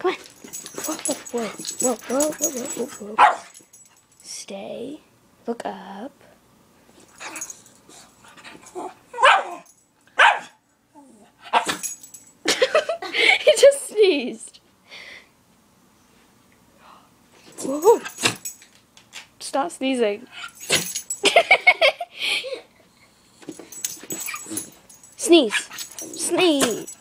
Come on. Whoa, whoa, whoa, whoa, whoa, whoa, whoa, whoa. Stay. Look up. He just sneezed. Whoa. Stop sneezing. Sneeze. Sneeze.